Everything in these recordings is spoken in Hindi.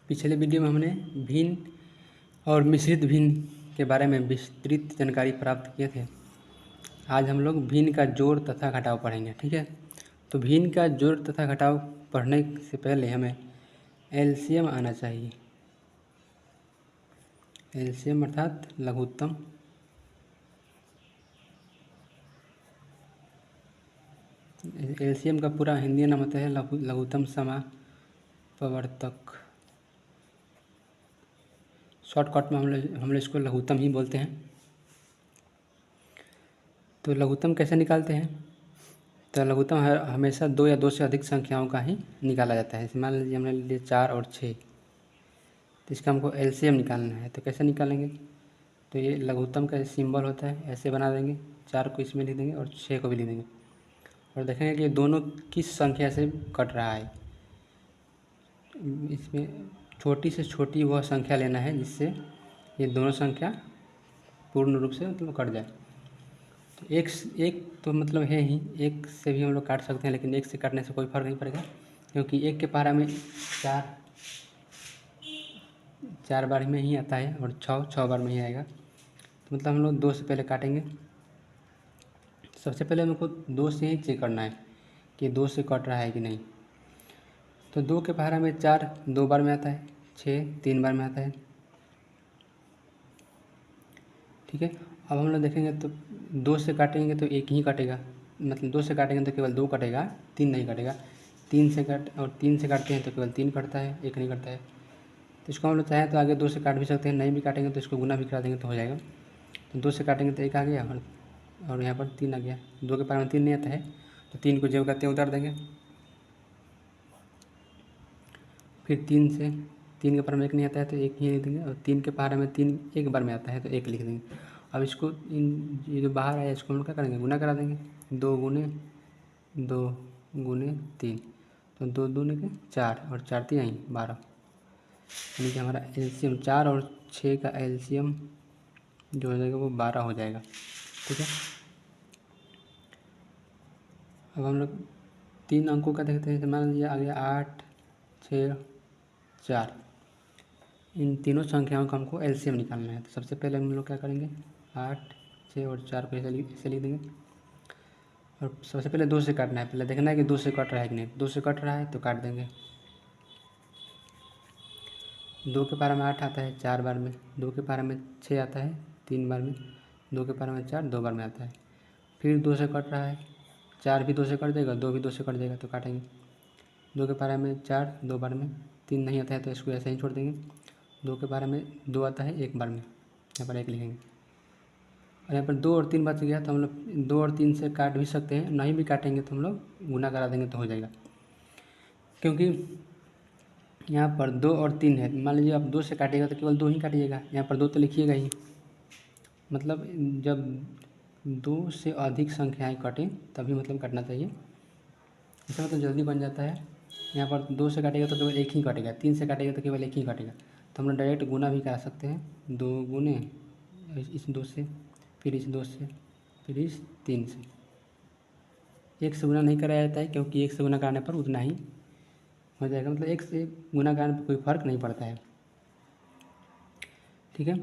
पिछले वीडियो में हमने भिन्न और मिश्रित भिन्न के बारे में विस्तृत जानकारी प्राप्त किए थे। आज हम लोग भिन्न का जोड़ तथा घटाव पढ़ेंगे। ठीक है, तो भिन्न का जोड़ तथा घटाव पढ़ने से पहले हमें एलसीएम आना चाहिए। एलसीएम अर्थात लघुत्तम एलसीएम का पूरा हिंदी नाम होता है लघुत्तम समापवर्तक। शॉर्टकट में हम लोग इसको लघुत्तम ही बोलते हैं। तो लघुत्तम कैसे निकालते हैं? तो लघुत्तम हमेशा 2 या 2 से अधिक संख्याओं का ही निकाला जाता है। मान लीजिए हमने लिए 4 और 6, तो इसका हमको एलसीएम निकालना है। तो कैसे निकालेंगे? तो ये लघुत्तम का सिंबल होता है, ऐसे बना देंगे। 4 को इसमें लिख देंगे और 6 को भी लिख देंगे और देखेंगे कि ये दोनों किस संख्या से कट रहा है। इसमें छोटी से छोटी वह संख्या लेना है जिससे ये दोनों संख्या पूर्ण रूप से मतलब कट जाए। तो एक तो मतलब है ही, एक से भी हम लोग काट सकते हैं, लेकिन एक से काटने से कोई फर्क नहीं पड़ेगा क्योंकि एक के पारा में 4 बार में ही आता है और 6 बार में ही आएगा। तो मतलब हम लोग 2 से पहले काटेंगे। सबसे पहले हमको 2 से ही चेक करना है कि 2 से कट रहा है कि नहीं। तो 2 के पारा में 4 2 बार में आता है, 6 3 बार में आता है। ठीक है, अब हम लोग देखेंगे तो 2 से काटेंगे तो एक ही कटेगा, मतलब 2 से काटेंगे तो केवल 2 कटेगा, 3 नहीं कटेगा। 3 से काटते हैं तो केवल 3 कटता है, 1 नहीं कटता है। तो इसको हम लोग चाहें तो आगे 2 से काट भी सकते हैं, नहीं भी काटेंगे तो इसको गुना भी करा देंगे तो हो जाएगा। तो 2 से काटेंगे तो 1 आ गया और यहाँ पर 3 आ गया। 2 के पारा में 3 नहीं आता है तो 3 को जो करते हैं उतार देंगे। फिर 3 के पारा में 1 नहीं आता है तो 1 ही लिख देंगे और 3 के पारा में 3 एक बार में आता है तो 1 लिख देंगे। अब इसको ये जो बाहर आया इसको हम लोग क्या करेंगे? गुना करा देंगे। 2 गुने 3, तो 2 दूने के 4 और 4 3 आई 12, यानी कि हमारा एलसीएम 4 और 6 का एलसीएम जो हो जाएगा वो 12 हो जाएगा। ठीक है, अब हम लोग 3 अंकों का देखते हैं। मान लीजिए आ गया 8 6 4, इन तीनों संख्याओं का हमको एलसीएम निकालना है। तो सबसे पहले हम लोग क्या करेंगे? 8 6 और 4 को ऐसे लिख देंगे और सबसे पहले 2 से काटना है। पहले देखना है कि 2 से कट रहा है कि नहीं। 2 से कट रहा है तो काट देंगे। 2 के पारा में 8 आता है 4 बार में, 2 के पारा में 6 आता है 3 बार में, 2 के पारा में 4 2 बार में आता है। फिर 2 से कट रहा है, 4 भी 2 से कट जाएगा, 2 भी 2 से कट जाएगा तो काटेंगे। 2 के पारा में 4 2 बार में, 3 नहीं आता है तो इसको ऐसे ही छोड़ देंगे। 2 के पारा में 2 आता है 1 बार में, यहाँ पर 1 लिखेंगे। और यहाँ पर 2 और 3 बच गया तो हम लोग 2 और 3 से काट भी सकते हैं, नहीं भी काटेंगे तो हम लोग गुना करा देंगे तो हो जाएगा। क्योंकि यहाँ पर 2 और 3 है, मान लीजिए आप 2 से काटिएगा तो केवल 2 ही काटिएगा, यहाँ पर 2 तो लिखिएगा ही। मतलब जब 2 से अधिक संख्याएं कटें तभी मतलब काटना चाहिए, इससे मतलब जल्दी बन जाता है। यहाँ पर 2 से काटेगा तो केवल 1 ही कटेगा, 3 से काटेगा तो केवल 1 ही कटेगा। तो हम लोग डायरेक्ट गुना भी करा सकते हैं। 2 गुने इस 2 से, फिर इस 2 से, फिर इस 3 से। 1 से गुना नहीं कराया जाता है क्योंकि 1 से गुना कराने पर उतना ही हो जाएगा, मतलब 1 से गुना कराने पर कोई फ़र्क नहीं पड़ता है। ठीक है,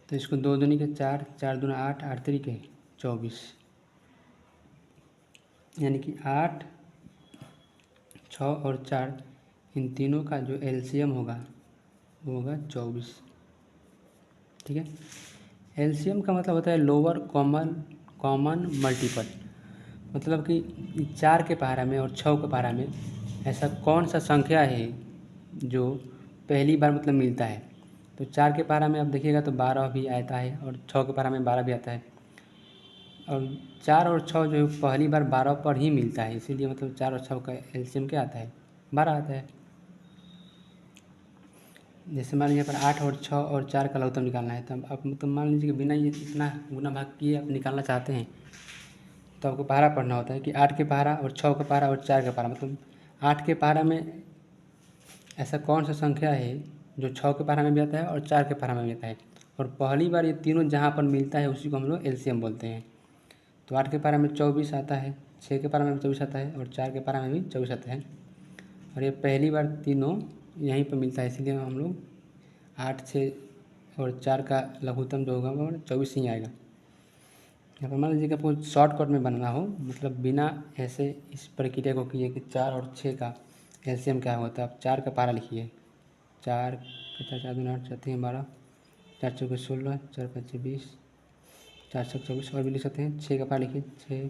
तो इसको 2 दूनी के 4, 4 दूना 8, 8 तरीके 24, यानी कि 8 6 और 4 इन तीनों का जो एलसीएम होगा वो होगा 24। ठीक है, एलसीएम का मतलब होता है लोअर कॉमन मल्टीपल, मतलब कि 4 के पारा में और 6 के पारा में ऐसा कौन सा संख्या है जो पहली बार मतलब मिलता है। तो 4 के पारा में आप देखिएगा तो 12 भी आता है और 6 के पारा में 12 भी आता है, और 4 और 6 जो पहली बार 12 पर ही मिलता है, इसीलिए मतलब 4 और 6 का एलसीएम क्या आता है? 12 आता है। जैसे मान लीजिए पर 8 और 6 और 4 का लघुत्तम निकालना है, तो आप मतलब मान लीजिए कि बिना ये इतना गुना भाग किए आप निकालना चाहते हैं तो आपको पारा पढ़ना होता है कि 8 के पारा और 6 का पारा और 4 का पारा, मतलब 8 के पारा में ऐसा कौन सा संख्या है जो 6 के पारा में भी आता है और 4 के पारा में भी आता है, और पहली बार ये तीनों जहाँ पर मिलता है उसी को हम लोग एलसीएम बोलते हैं। तो 8 के पारा में 24 आता है, 6 के पारा में भी 24 आता है और 4 के पारा में भी 24 आता है, और ये पहली बार तीनों यहीं पर मिलता है, इसीलिए हम लोग 8, 6 और 4 का लघुत्तम जो होगा वो 24 ही आएगा। यहाँ पर मान लीजिए कि आपको शॉर्टकट में बनाना हो, मतलब बिना ऐसे इस प्रक्रिया को किए कि 4 और 6 का एलसीएम क्या होता है, आप 4 का पारा लिखिए। 4 पचास 4 दूनी 8 4 3 12 4 चौके 16 4 5 20 4 6 24 और भी लिख सकते हैं। 6 का पारा लिखिए 6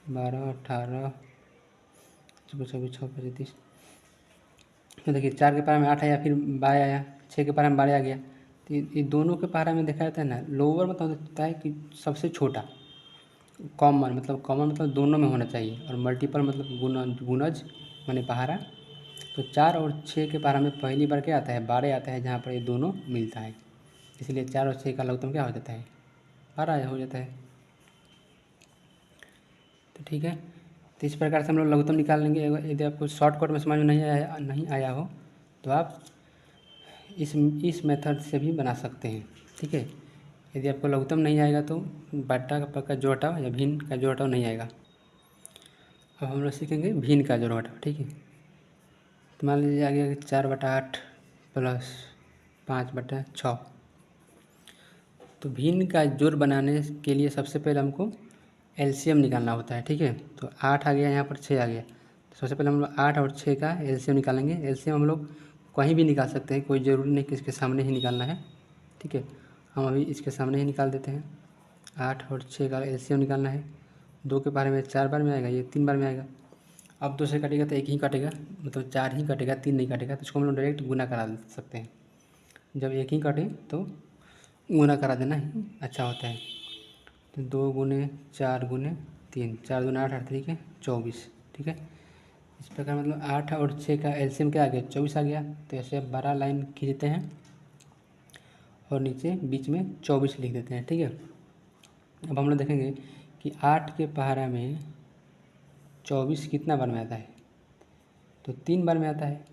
12 18 24 24 6 5 30। तो देखिए 4 के पारा में 8 आया, फिर 12 आया, 6 के पारा में 12 आ गया। तो ये दोनों के पारा में देखा जाता है ना, लोअर मतलब होता है कि सबसे छोटा, कॉमन मतलब दोनों में होना चाहिए, और मल्टीपल मतलब गुणज माने पहाड़ा। तो 4 और 6 के पारा में पहली बार क्या आता है, 12 आता है, जहाँ पर ये दोनों मिलता है, इसलिए 4 और 6 का लघुत्तम क्या हो जाता है, 12 हो जाता है। तो ठीक है, तो इस प्रकार से हम लोग लघुत्तम निकाल लेंगे। यदि आपको शॉर्टकट में समझ में नहीं आया हो तो आप इस मेथड से भी बना सकते हैं। ठीक है, यदि आपको लघुत्तम नहीं आएगा तो बट्टा का जोड़ हटाओ या भिन्न का जोड़ हटाओ नहीं आएगा। अब हम लोग सीखेंगे भिन्न का जोड़ हटाओ। ठीक है, तो मान लीजिए आ गया 4/8 प्लस 5/6। तो भिन्न का जोड़ बनाने के लिए सबसे पहले हमको एलसीएम निकालना होता है। ठीक है, तो 8 आ गया, यहाँ पर 6 आ गया, तो सबसे पहले हम लोग 8 और 6 का एलसीएम निकालेंगे। एलसीएम हम लोग कहीं भी निकाल सकते हैं, कोई ज़रूरी नहीं कि इसके सामने ही निकालना है। ठीक है, हम अभी इसके सामने ही निकाल देते हैं। 8 और 6 का एलसीएम निकालना है। 2 के बारे में 4 बार में आएगा, ये 3 बार में आएगा। अब 2 से कटेगा तो 1 ही कटेगा, मतलब 4 ही कटेगा, 3 नहीं कटेगा, तो इसको हम लोग डायरेक्ट गुना करा सकते हैं। जब 1 ही कटे तो गुना करा देना ही अच्छा होता है। तो 2 गुने 4 गुने 3, 4 दूनी 8 8 3 24। ठीक है, इस प्रकार मतलब 8 और 6 का एलसीएम क्या आ गया, 24 आ गया। तो ऐसे अब 12 लाइन खींचते हैं और नीचे बीच में 24 लिख देते हैं। ठीक है, अब हम लोग देखेंगे कि 8 के पहाड़ा में 24 कितना बार में आता है, तो 3 बार में आता है।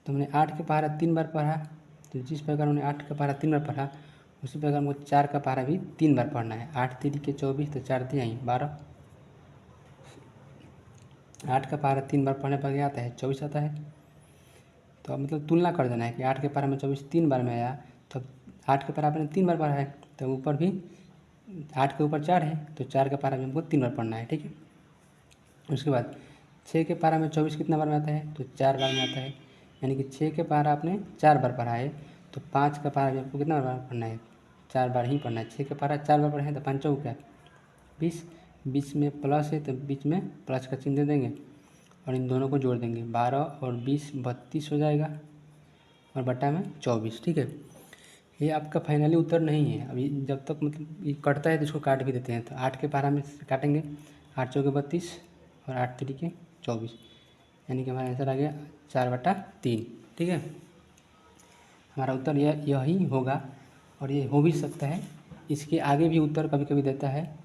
तो हमने 8 के पहाड़ा 3 बार पढ़ा, तो जिस प्रकार हमने 8 का पहाड़ा 3 बार पढ़ा, उसी प्रकार हमको 4 का पहाड़ा भी 3 बार पढ़ना है। 8 3 के 24, तो 4 3 12। 8 का पहाड़ा 3 बार पढ़ने पर क्या आता है, 24 आता है। तो अब मतलब तुलना कर देना है कि 8 के पहाड़ा में 24 3 बार में आया, तो 8 के पहाड़ा आपने 3 बार पढ़ा है, तो ऊपर भी 8 के ऊपर 4 है, तो 4 का पहाड़ा भी हमको 3 बार पढ़ना है। ठीक है, उसके बाद 6 के पहाड़ा में 24 कितना बार में आता है, तो 4 बार में आता है। यानी कि 6 के पहाड़ा आपने 4 बार पढ़ा है, तो 5 का पहाड़ा भी आपको कितना बार पढ़ना है, 4 बार ही पढ़ना है। 6 के पहाड़ा 4 बार पढ़े हैं, तो 5 चौका क्या 20, 20 में प्लस है तो बीच में प्लस का चिन्ह दे देंगे और इन दोनों को जोड़ देंगे। 12 और 20 32 हो जाएगा, और बटा में 24। ठीक है, ये आपका फाइनली उत्तर नहीं है अभी, जब तक मतलब ये कटता है तो इसको काट भी देते हैं। तो 8 के पहाड़ा में काटेंगे, 8 चौके 32 और 8 3 24, यानी कि हमारा आंसर आ गया 4/3। ठीक है, हमारा उत्तर यही होगा, और ये हो भी सकता है। इसके आगे भी उत्तर कभी कभी देता है,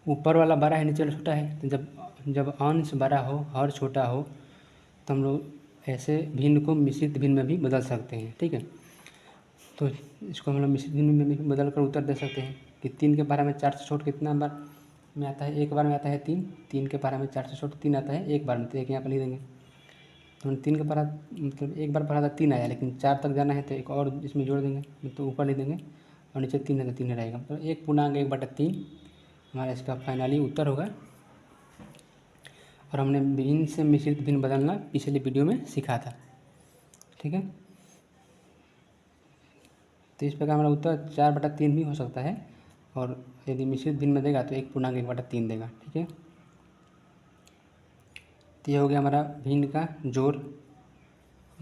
ऊपर वाला बड़ा है नीचे वाला छोटा है, तो जब अंश बड़ा हो हर छोटा हो तो हम लोग ऐसे भिन्न को मिश्रित भिन्न में भी बदल सकते हैं। ठीक है, तो इसको हम लोग मिश्रित भिन्न में भी बदल कर उत्तर दे सकते हैं कि 3 के बारे में 4 से छोट कितना बार में आता है, 1 बार में आता है 3। 3 के बारे में 4 से छोट 3 आता है 1 बार में, तो 1 यहाँ पर लिख देंगे। तो 3 का पढ़ा मतलब 1 बार पढ़ा था 3 आया, लेकिन 4 तक जाना है तो एक और इसमें जोड़ देंगे, तो ऊपर लिख देंगे, और नीचे 3 है तो 3 रहेगा, मतलब 1/1/3 हमारा इसका फाइनली उत्तर होगा। और हमने भिन्न से मिश्रित भिन्न बदलना पिछले वीडियो में सीखा था। ठीक है, तो इस प्रकार हमारा उत्तर 4/3 भी हो सकता है, और यदि मिश्रित भिन्न में देगा तो 1/1/3 देगा। ठीक है, तो ये हो गया हमारा भिन्न का जोड़।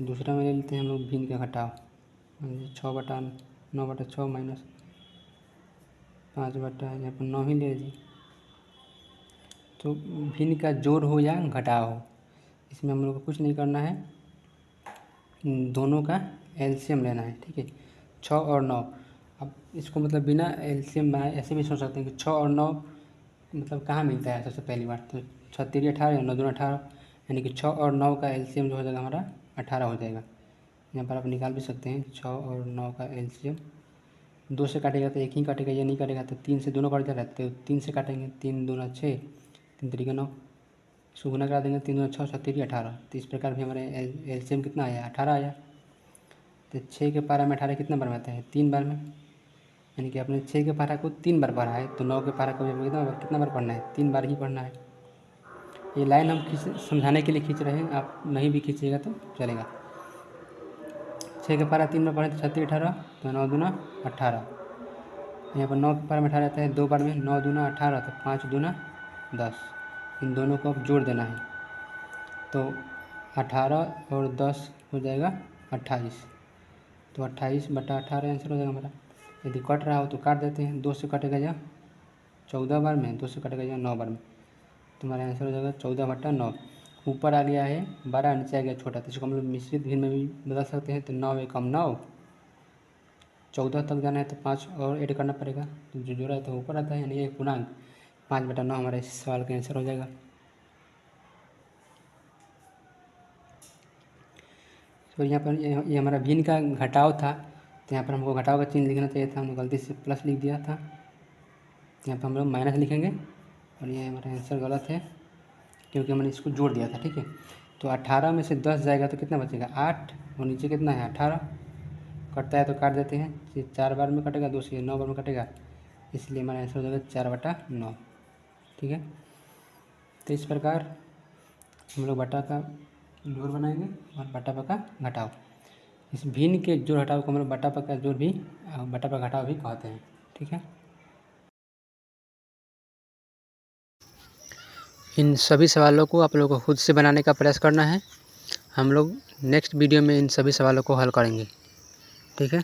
दूसरा में ले लेते हैं हम लोग भिन्न का घटाव। 6/9/6 माइनस 5 यहाँ पर 9 ही ले लीजिए। तो भिन्न का जोड़ हो या घटाव हो, इसमें हम लोग को कुछ नहीं करना है, दोनों का एलसीएम लेना है। ठीक है, 6 और 9। अब इसको मतलब बिना एलसीएम बनाए ऐसे भी सोच सकते हैं कि 6 और 9 मतलब कहाँ मिलता है सबसे पहली बार, तो 6 3 18 9 2 18, यानी कि 6 और 9 का एलसीएम जो हो जाएगा हमारा 18 हो जाएगा। यहाँ पर आप निकाल भी सकते हैं 6 और 9 का एलसीएम। 2 से काटेगा तो 1 ही काटेगा, ये नहीं काटेगा तो 3 से दोनों कट जाएगा, तो 3 से काटेंगे, 3 दूना 6 3 3 9, इसको गुना करा देंगे, 3 दूना 6 7 3 18। तो इस प्रकार भी हमारे एलसीएम कितना आया, 18 आया। तो 6 के पारा में 18 कितना बार में आता है, 3 बार में, यानी कि अपने 6 के पारा को 3 बार पढ़ा है, तो 9 के पारा को भी कितना बार पढ़ना है, 3 बार ही पढ़ना है। ये लाइन हम समझाने के लिए खींच रहे हैं, आप नहीं भी खींचिएगा तो चलेगा। 6 के पारा 3 बार पढ़े तो 36 18, तो 9 दूना 18। यहाँ पर 9 के पारा में 18 आता है 2 बार में, 9 दूना 18, तो 5 दूना 10। इन दोनों को अब जोड़ देना है, तो 18 और 10 हो जाएगा 28। तो 28/18 आंसर हो जाएगा हमारा। यदि कट रहा हो तो काट देते हैं, 2 से कटेगा या 14 बार में, 2 से कटेगा या 9 बार में, तो हमारा आंसर हो जाएगा 14/9। ऊपर आ गया है 12, नीचे आ गया छोटा, तो इसको हम लोग मिश्रित भिन्न में भी बदल सकते हैं। तो 9 एकम 9, 14 तक जाना है तो 5 और ऐड करना पड़ेगा, तो जो जोड़ा है तो ऊपर आता है, यानी एक पूर्णांक 5/9 हमारा इस सवाल का आंसर हो जाएगा। तो यहाँ पर ये हमारा भिन्न का घटाव था, तो यहाँ पर हमको घटाव का चिन्ह लिखना चाहिए था, हमने गलती से प्लस लिख दिया था। यहाँ पर हम लोग माइनस लिखेंगे, और ये हमारा आंसर गलत है क्योंकि हमने इसको जोड़ दिया था, ठीक है। तो 18 में से 10 जाएगा तो कितना बचेगा, 8, और नीचे कितना है 18, कटता है तो काट देते हैं, ये 4 बार में कटेगा, 2 से 9 बार में कटेगा, इसलिए हमारा आंसर हो जाएगा 4/9, ठीक है। तो इस प्रकार हम लोग बटा का जोड़ बनाएंगे और बटा पर का घटाव। इस भिन्न के जोड़ घटाव को हम लोग बटा पर का जोड़ भी, बटा पर घटाव भी कहते हैं, ठीक है। इन सभी सवालों को आप लोगों को खुद से बनाने का प्रयास करना है। हम लोग नेक्स्ट वीडियो में इन सभी सवालों को हल करेंगे, ठीक है।